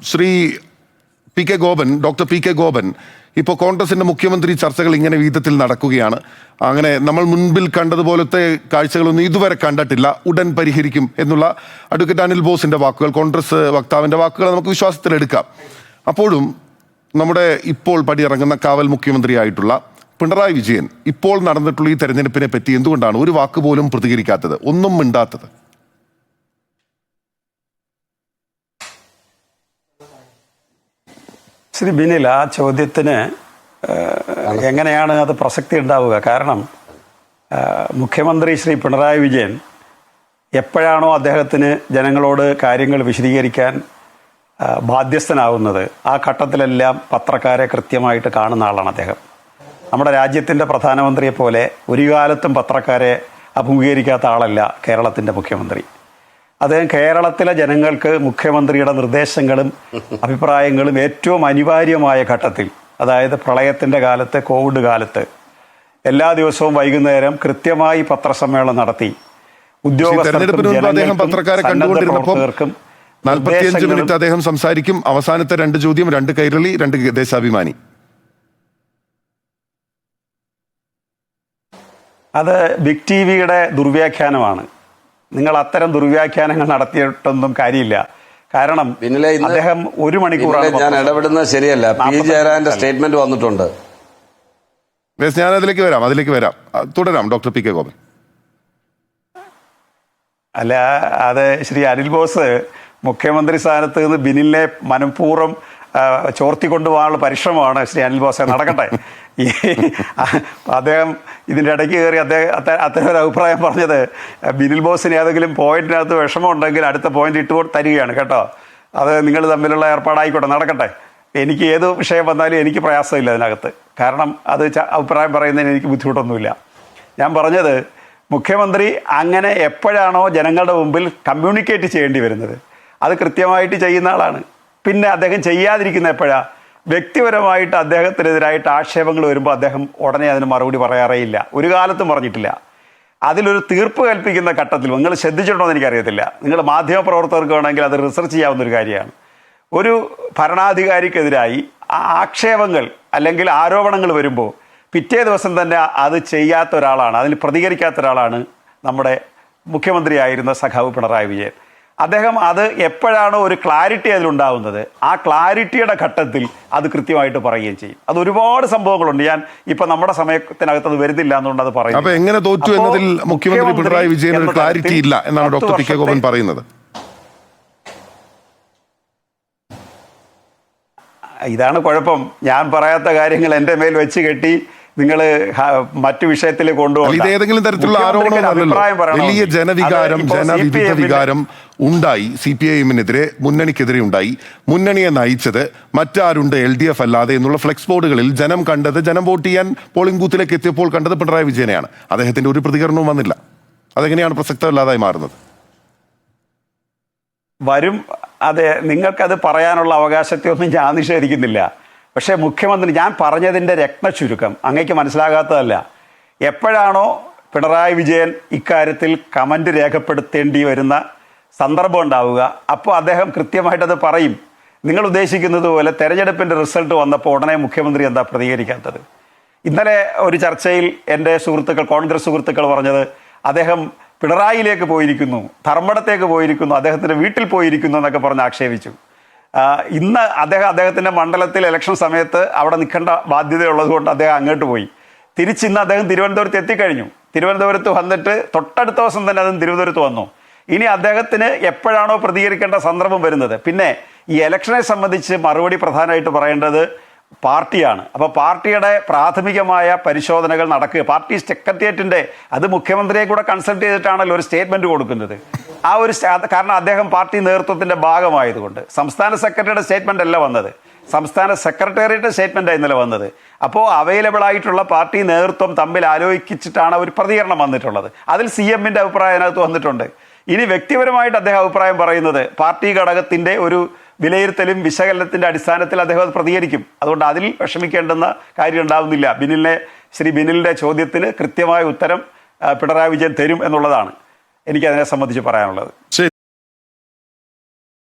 Shri P K Gopan, doctor P K Gopan, ഇപ്പോൾ കോൺഗ്രസിന്റെ മുഖ്യമന്ത്രി ചർച്ചകൾ ഇങ്ങനെ വിധത്തിൽ നടക്കുകയാണ്. അങ്ങനെ നമ്മൾ മുൻപിൽ കണ്ടതുപോലത്തെ കാഴ്ചകളൊന്നും ഇതുവരെ കണ്ടിട്ടില്ല, ഉടൻ പരിഹരിക്കും എന്നുള്ള അഡ്വക്കേറ്റ് അനിൽ ബോസിന്റെ വാക്കുകൾ, കോൺഗ്രസ് വക്താവിന്റെ വാക്കുകൾ നമുക്ക് വിശ്വാസത്തിലെടുക്കാം. അപ്പോഴും നമ്മുടെ ഇപ്പോൾ പടിയിറങ്ങുന്ന കാവൽ മുഖ്യമന്ത്രിയായിട്ടുള്ള പിണറായി വിജയൻ ഇപ്പോൾ നടന്നിട്ടുള്ള ഈ തെരഞ്ഞെടുപ്പിനെ പറ്റി എന്തുകൊണ്ടാണ് ഒരു വാക്ക് പോലും പ്രതികരിക്കാത്തത്, ഒന്നും മിണ്ടാത്തത്? ശ്രീ ബിനിൽ, ആ ചോദ്യത്തിന് എങ്ങനെയാണ് അത് പ്രസക്തി ഉണ്ടാവുക? കാരണം മുഖ്യമന്ത്രി ശ്രീ പിണറായി വിജയൻ എപ്പോഴാണോ അദ്ദേഹത്തിന് ജനങ്ങളോട് കാര്യങ്ങൾ വിശദീകരിക്കാൻ ബാധ്യസ്ഥനാവുന്നത് ആ ഘട്ടത്തിലെല്ലാം പത്രക്കാരെ കൃത്യമായിട്ട് കാണുന്ന ആളാണ് അദ്ദേഹം. നമ്മുടെ രാജ്യത്തിൻ്റെ പ്രധാനമന്ത്രിയെ പോലെ ഒരു കാലത്തും പത്രക്കാരെ അഭിമുഖീകരിക്കാത്ത ആളല്ല കേരളത്തിൻ്റെ മുഖ്യമന്ത്രി. അദ്ദേഹം കേരളത്തിലെ ജനങ്ങൾക്ക് മുഖ്യമന്ത്രിയുടെ നിർദ്ദേശങ്ങളും അഭിപ്രായങ്ങളും ഏറ്റവും അനിവാര്യമായ ഘട്ടത്തിൽ, അതായത് പ്രളയത്തിൻ്റെ കാലത്ത്, കോവിഡ് കാലത്ത് എല്ലാ ദിവസവും വൈകുന്നേരം കൃത്യമായി പത്രസമ്മേളനം നടത്തി ഉദ്യോഗസ്ഥർക്കും 45 മിനിറ്റ് അദ്ദേഹം സംസാരിക്കും. അവസാനത്തെ 2 ചോദ്യം, 2 കൈരളി, 2 ദേശാഭിമാനി. അത് ബിഗ് ടി വിയുടെ ദുർവ്യാഖ്യാനമാണ്. നിങ്ങൾ അത്തരം ദുർവ്യാഖ്യാനങ്ങൾ നടത്തിയിട്ടൊന്നും കാര്യമില്ല. കാരണം അദ്ദേഹം 1 മണിക്കൂറാണ്. ഞാൻ ഇടപെടുന്നത് ശരിയല്ല. പി ജയരാജന്റെ സ്റ്റേറ്റ്മെന്റ് വന്നിട്ടുണ്ട്. ഞാൻ അതിലേക്ക് വരാം. തുടരാം ഡോക്ടർ പി കെ ഗോപൻ. അല്ല, അത് ശ്രീ അനിൽ ബോസ് മുഖ്യമന്ത്രി സ്ഥാനത്ത് നിന്ന് ബിനിലിനെ മനഃപൂർവ്വം ചോർത്തിക്കൊണ്ടുപോകാനുള്ള പരിശ്രമമാണ് ശ്രീ അനിൽ ബോസ്. നടക്കട്ടെ. ഈ അദ്ദേഹം ഇതിൻ്റെ ഇടയ്ക്ക് കയറി അത്തരം ഒരു അഭിപ്രായം പറഞ്ഞത് ബിനിൽ ബോസിന് ഏതെങ്കിലും പോയിന്റിനകത്ത് വിഷമം ഉണ്ടെങ്കിൽ അടുത്ത പോയിന്റ് ഇട്ട് തരികയാണ് കേട്ടോ. അത് നിങ്ങൾ തമ്മിലുള്ള ഏർപ്പാടായിക്കോട്ടെ, നടക്കട്ടെ. എനിക്ക് ഏത് വിഷയം വന്നാലും എനിക്ക് പ്രയാസമില്ല അതിനകത്ത്. കാരണം അത് അഭിപ്രായം പറയുന്നതിന് എനിക്ക് ബുദ്ധിമുട്ടൊന്നുമില്ല. ഞാൻ പറഞ്ഞത് മുഖ്യമന്ത്രി അങ്ങനെ എപ്പോഴാണോ ജനങ്ങളുടെ മുമ്പിൽ കമ്മ്യൂണിക്കേറ്റ് ചെയ്യേണ്ടി വരുന്നത് അത് കൃത്യമായിട്ട് ചെയ്യുന്ന ആളാണ്. പിന്നെ അദ്ദേഹം ചെയ്യാതിരിക്കുന്ന എപ്പോഴാണ്? വ്യക്തിപരമായിട്ട് അദ്ദേഹത്തിനെതിരായിട്ട് ആക്ഷേപങ്ങൾ വരുമ്പോൾ അദ്ദേഹം ഉടനെ അതിന് മറുപടി പറയാറേയില്ല, ഒരു കാലത്തും പറഞ്ഞിട്ടില്ല. അതിലൊരു തീർപ്പ് കൽപ്പിക്കുന്ന ഘട്ടത്തിൽ നിങ്ങൾ ശ്രദ്ധിച്ചിട്ടുണ്ടോ എന്ന് എനിക്കറിയത്തില്ല. നിങ്ങൾ മാധ്യമപ്രവർത്തകർക്ക് വേണമെങ്കിൽ അത് റിസർച്ച് ചെയ്യാവുന്നൊരു കാര്യമാണ്. ഒരു ഭരണാധികാരിക്കെതിരായി ആക്ഷേപങ്ങൾ അല്ലെങ്കിൽ ആരോപണങ്ങൾ വരുമ്പോൾ പിറ്റേ ദിവസം തന്നെ അത് ചെയ്യാത്ത ഒരാളാണ്, അതിന് പ്രതികരിക്കാത്ത ഒരാളാണ് നമ്മുടെ മുഖ്യമന്ത്രിയായിരുന്ന സഖാവ് പിണറായി വിജയൻ. അദ്ദേഹം അത് എപ്പോഴാണോ ഒരു ക്ലാരിറ്റി അതിലുണ്ടാവുന്നത് ആ ക്ലാരിറ്റിയുടെ ഘട്ടത്തിൽ അത് കൃത്യമായിട്ട് പറയുകയും ചെയ്യും. അത് ഒരുപാട് സംഭവങ്ങളുണ്ട്. ഞാൻ ഇപ്പൊ നമ്മുടെ സമയത്തിനകത്ത് അത് വരുന്നില്ല എന്നുകൊണ്ട് അത് പറയുന്നത്. അപ്പൊ എങ്ങനെ തോറ്റു എന്നതിൽ മുഖ്യമന്ത്രി പിണറായി വിജയൻ ഒരു ക്ലാരിറ്റി ഇല്ല എന്നാണ് ഡോക്ടർ പി കെ ഗോപൻ പറയുന്നത്. ഇതാണ് കുഴപ്പം. ഞാൻ പറയാത്ത കാര്യങ്ങൾ എൻ്റെ മേൽ വെച്ച് കെട്ടി നിങ്ങൾ മറ്റു വിഷയത്തിൽ കൊണ്ടുപോകും. ഇത് ഏതെങ്കിലും തരത്തിലുള്ള ആരോപണമല്ലല്ലോ. വലിയ ജനവികാരം, ജനവിരുദ്ധ വികാരം ഉണ്ടായി. CPIM-നെതിരെ, മുന്നണിക്കെതിരെ ഉണ്ടായി. മുന്നണിയെ നയിച്ചത് മറ്റാരുണ്ട് LDF അല്ലാതെ എന്നുള്ള ഫ്ലെക്സ് ബോർഡുകളിൽ ജനം കണ്ടത്, ജനം വോട്ട് ചെയ്യാൻ പോളിംഗ് ബൂത്തിലേക്ക് എത്തിയപ്പോൾ കണ്ടത് പിണറായി വിജയനെയാണ്. അദ്ദേഹത്തിന്റെ ഒരു പ്രതികരണവും വന്നില്ല. അതെങ്ങനെയാണ് പ്രസക്തമല്ലാതായി മാറുന്നത്? വരും. അതെ, നിങ്ങൾക്കത് പറയാനുള്ള അവകാശത്തെ ഒന്നും ഞാൻ നിഷേധിക്കുന്നില്ല. പക്ഷേ മുഖ്യമന്ത്രി, ഞാൻ പറഞ്ഞതിൻ്റെ രത്നച്ചുരുക്കം അങ്ങേക്ക് മനസ്സിലാകാത്തതല്ല. എപ്പോഴാണോ പിണറായി വിജയൻ ഇക്കാര്യത്തിൽ കമൻ്റ് രേഖപ്പെടുത്തേണ്ടി വരുന്ന സന്ദർഭം ഉണ്ടാവുക അപ്പോൾ അദ്ദേഹം കൃത്യമായിട്ടത് പറയും. നിങ്ങൾ ഉദ്ദേശിക്കുന്നത് പോലെ തെരഞ്ഞെടുപ്പിൻ്റെ റിസൾട്ട് വന്നപ്പോൾ ഉടനെ മുഖ്യമന്ത്രി എന്താ പ്രതികരിക്കാത്തത്? ഇന്നലെ ഒരു ചർച്ചയിൽ എൻ്റെ സുഹൃത്തുക്കൾ, കോൺഗ്രസ് സുഹൃത്തുക്കൾ പറഞ്ഞത് അദ്ദേഹം പിണറായിയിലേക്ക് പോയിരിക്കുന്നു, ധർമ്മടത്തേക്ക് പോയിരിക്കുന്നു, അദ്ദേഹത്തിൻ്റെ വീട്ടിൽ പോയിരിക്കുന്നു എന്നൊക്കെ പറഞ്ഞ് ആക്ഷേപിച്ചു. ഇന്ന് അദ്ദേഹത്തിൻ്റെ മണ്ഡലത്തിൽ ഇലക്ഷൻ സമയത്ത് അവിടെ നിൽക്കേണ്ട ബാധ്യതയുള്ളത് കൊണ്ട് അദ്ദേഹം അങ്ങോട്ട് പോയി. തിരിച്ചിന്ന് അദ്ദേഹം തിരുവനന്തപുരത്ത് എത്തിക്കഴിഞ്ഞു. തിരുവനന്തപുരത്ത് വന്നിട്ട് തൊട്ടടുത്ത ദിവസം തന്നെ അതും തിരുവനന്തപുരത്ത് വന്നു. ഇനി അദ്ദേഹത്തിന് എപ്പോഴാണോ പ്രതികരിക്കേണ്ട സന്ദർഭം വരുന്നത്, പിന്നെ ഈ ഇലക്ഷനെ സംബന്ധിച്ച് മറുപടി പ്രധാനമായിട്ട് പറയേണ്ടത് പാർട്ടിയാണ്. അപ്പോൾ പാർട്ടിയുടെ പ്രാഥമികമായ പരിശോധനകൾ നടക്കുക. പാർട്ടി സെക്രട്ടേറിയറ്റിൻ്റെ, അത് മുഖ്യമന്ത്രിയെ കൂടെ കൺസൾട്ട് ചെയ്തിട്ടാണല്ലോ ഒരു സ്റ്റേറ്റ്മെൻറ്റ് കൊടുക്കുന്നത്. ആ ഒരു കാരണം അദ്ദേഹം പാർട്ടി നേതൃത്വത്തിൻ്റെ ഭാഗമായതുകൊണ്ട് സംസ്ഥാന സെക്രട്ടറിയുടെ സ്റ്റേറ്റ്മെൻ്റ് അല്ല വന്നത്, സംസ്ഥാന സെക്രട്ടേറിയറ്റ് സ്റ്റേറ്റ്മെൻറ്റാണ് ഇന്നലെ വന്നത്. അപ്പോൾ അവൈലബിൾ ആയിട്ടുള്ള പാർട്ടി നേതൃത്വം തമ്മിൽ ആലോചിച്ചിട്ടാണ് ഒരു പ്രതികരണം വന്നിട്ടുള്ളത്. അതിൽ CM-ൻ്റെ അഭിപ്രായം അതിനകത്ത് വന്നിട്ടുണ്ട്. ഇനി വ്യക്തിപരമായിട്ട് അദ്ദേഹം അഭിപ്രായം പറയുന്നത് പാർട്ടി ഘടകത്തിൻ്റെ ഒരു വിലയിരുത്തലും വിശകലനത്തിൻ്റെ അടിസ്ഥാനത്തിൽ അദ്ദേഹം അത് പ്രതികരിക്കും. അതുകൊണ്ട് അതിൽ വിഷമിക്കേണ്ടുന്ന കാര്യം ഉണ്ടാവുന്നില്ല. ശ്രീ ബിനിലിൻ്റെ ചോദ്യത്തിന് കൃത്യമായ ഉത്തരം പിണറായി വിജയൻ തരും എന്നുള്ളതാണ് എനിക്കതിനെ സംബന്ധിച്ച് പറയാനുള്ളത്.